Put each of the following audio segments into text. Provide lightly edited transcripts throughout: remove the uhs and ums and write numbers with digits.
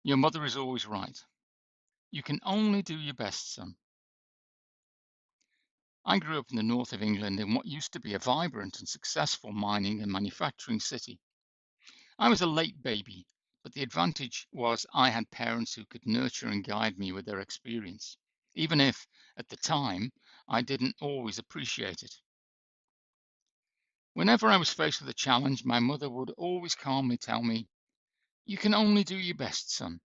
Your mother is always right. You can only do your best, son. I grew up in the north of England in what used to be a vibrant and successful mining and manufacturing city. I was a late baby, but the advantage was I had parents who could nurture and guide me with their experience, even if, at the time, I didn't always appreciate it. Whenever I was faced with a challenge, my mother would always calmly tell me, "You can only do your best, son."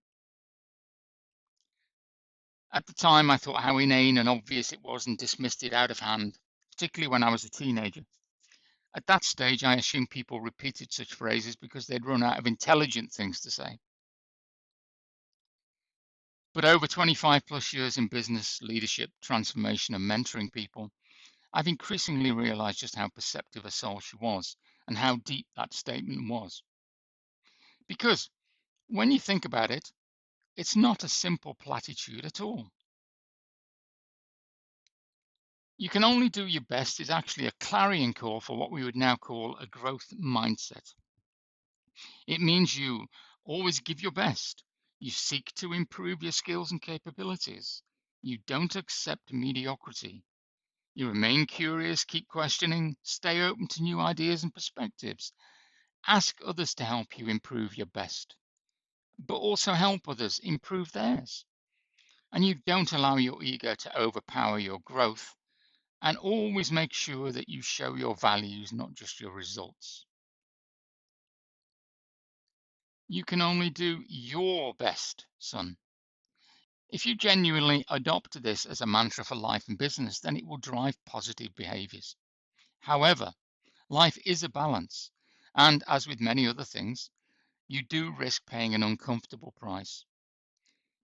At the time, I thought how inane and obvious it was and dismissed it out of hand, particularly when I was a teenager. At that stage, I assumed people repeated such phrases because they'd run out of intelligent things to say. But over 25 plus years in business, leadership, transformation, and mentoring people, I've increasingly realized just how perceptive a soul she was and how deep that statement was. Because when you think about it, it's not a simple platitude at all. You can only do your best is actually a clarion call for what we would now call a growth mindset. It means you always give your best. You seek to improve your skills and capabilities. You don't accept mediocrity. You remain curious, keep questioning, stay open to new ideas and perspectives. Ask others to help you improve your best, but also help others improve theirs. And you don't allow your ego to overpower your growth, and always make sure that you show your values, not just your results. You can only do your best, son. If you genuinely adopt this as a mantra for life and business, then it will drive positive behaviors. However, life is a balance, and as with many other things, you do risk paying an uncomfortable price.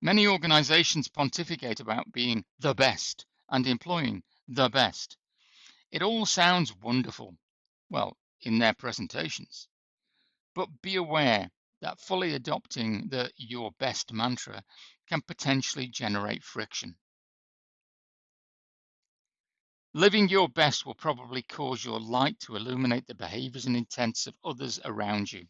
Many organizations pontificate about being the best and employing the best. It all sounds wonderful, well, in their presentations. But be aware that fully adopting the your best mantra can potentially generate friction. Living your best will probably cause your light to illuminate the behaviors and intents of others around you.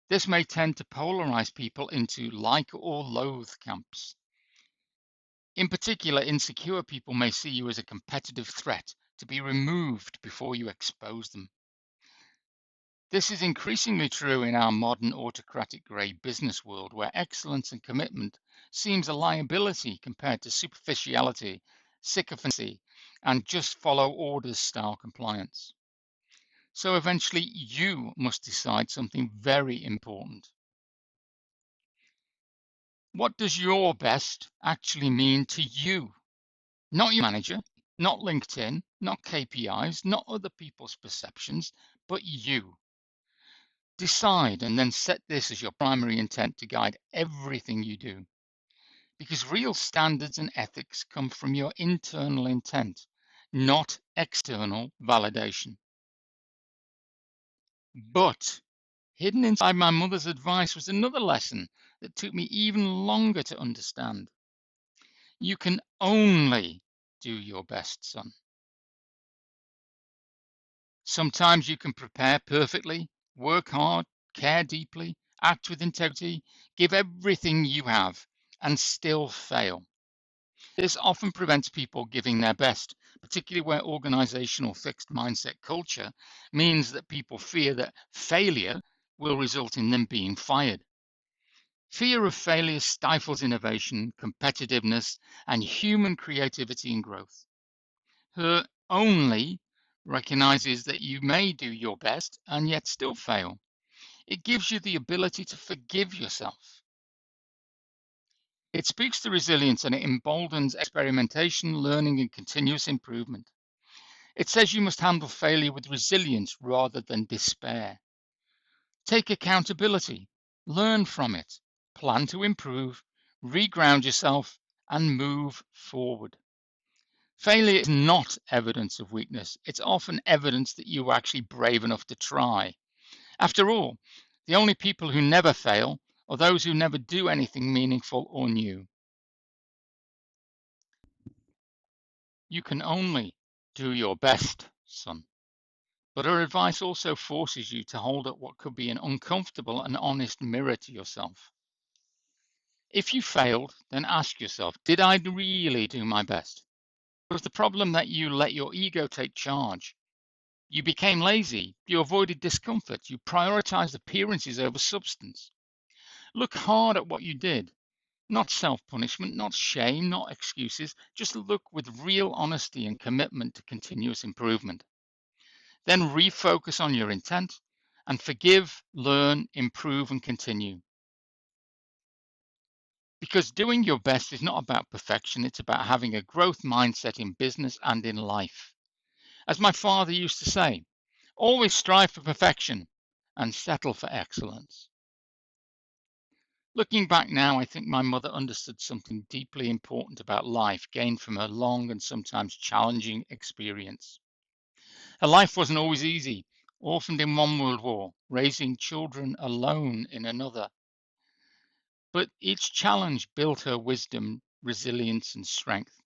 This may tend to polarize people into like or loathe camps. In particular, insecure people may see you as a competitive threat to be removed before you expose them. This is increasingly true in our modern autocratic grey business world, where excellence and commitment seems a liability compared to superficiality, sycophancy, and just follow orders style compliance. So eventually you must decide something very important. What does your best actually mean to you? Not your manager, not LinkedIn, not KPIs, not other people's perceptions, but you. Decide and then set this as your primary intent to guide everything you do. Because real standards and ethics come from your internal intent, not external validation. But hidden inside my mother's advice was another lesson that took me even longer to understand. You can only do your best, son. Sometimes you can prepare perfectly, work hard, care deeply, act with integrity, give everything you have, and still fail. This often prevents people giving their best, particularly where organizational fixed mindset culture means that people fear that failure will result in them being fired. Fear of failure stifles innovation, competitiveness, and human creativity and growth. Her only recognizes that you may do your best and yet still fail. It gives you the ability to forgive yourself. It speaks to resilience and it emboldens experimentation, learning, and continuous improvement. It says you must handle failure with resilience rather than despair. Take accountability, learn from it, plan to improve, reground yourself, and move forward. Failure is not evidence of weakness. It's often evidence that you were actually brave enough to try. After all, the only people who never fail are those who never do anything meaningful or new. You can only do your best, son. But her advice also forces you to hold up what could be an uncomfortable and honest mirror to yourself. If you failed, then ask yourself, did I really do my best? Was the problem that you let your ego take charge? You became lazy, you avoided discomfort, you prioritized appearances over substance. Look hard at what you did. Not self-punishment, not shame, not excuses. Just look with real honesty and commitment to continuous improvement. Then refocus on your intent and forgive, learn, improve, and continue. Because doing your best is not about perfection, it's about having a growth mindset in business and in life. As my father used to say, always strive for perfection and settle for excellence. Looking back now, I think my mother understood something deeply important about life gained from her long and sometimes challenging experience. Her life wasn't always easy, orphaned in one world war, raising children alone in another. But each challenge built her wisdom, resilience, and strength,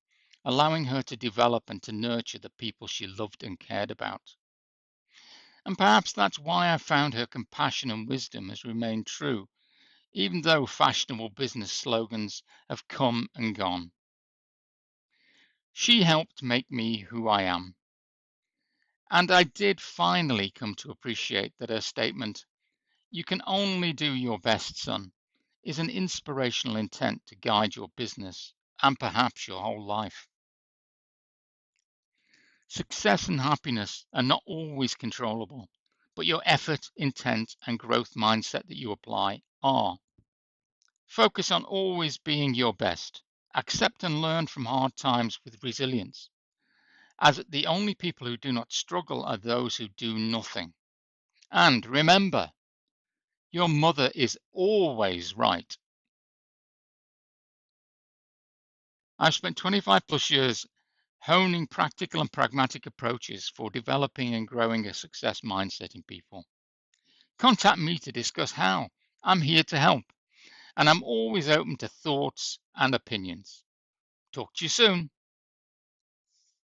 allowing her to develop and to nurture the people she loved and cared about. And perhaps that's why I found her compassion and wisdom has remained true, even though fashionable business slogans have come and gone. She helped make me who I am. And I did finally come to appreciate that her statement, "You can only do your best, son," is an inspirational intent to guide your business and perhaps your whole life. Success and happiness are not always controllable, but your effort, intent, and growth mindset that you apply are. Focus on always being your best. Accept and learn from hard times with resilience, as the only people who do not struggle are those who do nothing. And remember, your mother is always right. I've spent 25 plus years honing practical and pragmatic approaches for developing and growing a success mindset in people. Contact me to discuss how. I'm here to help, and I'm always open to thoughts and opinions. Talk to you soon.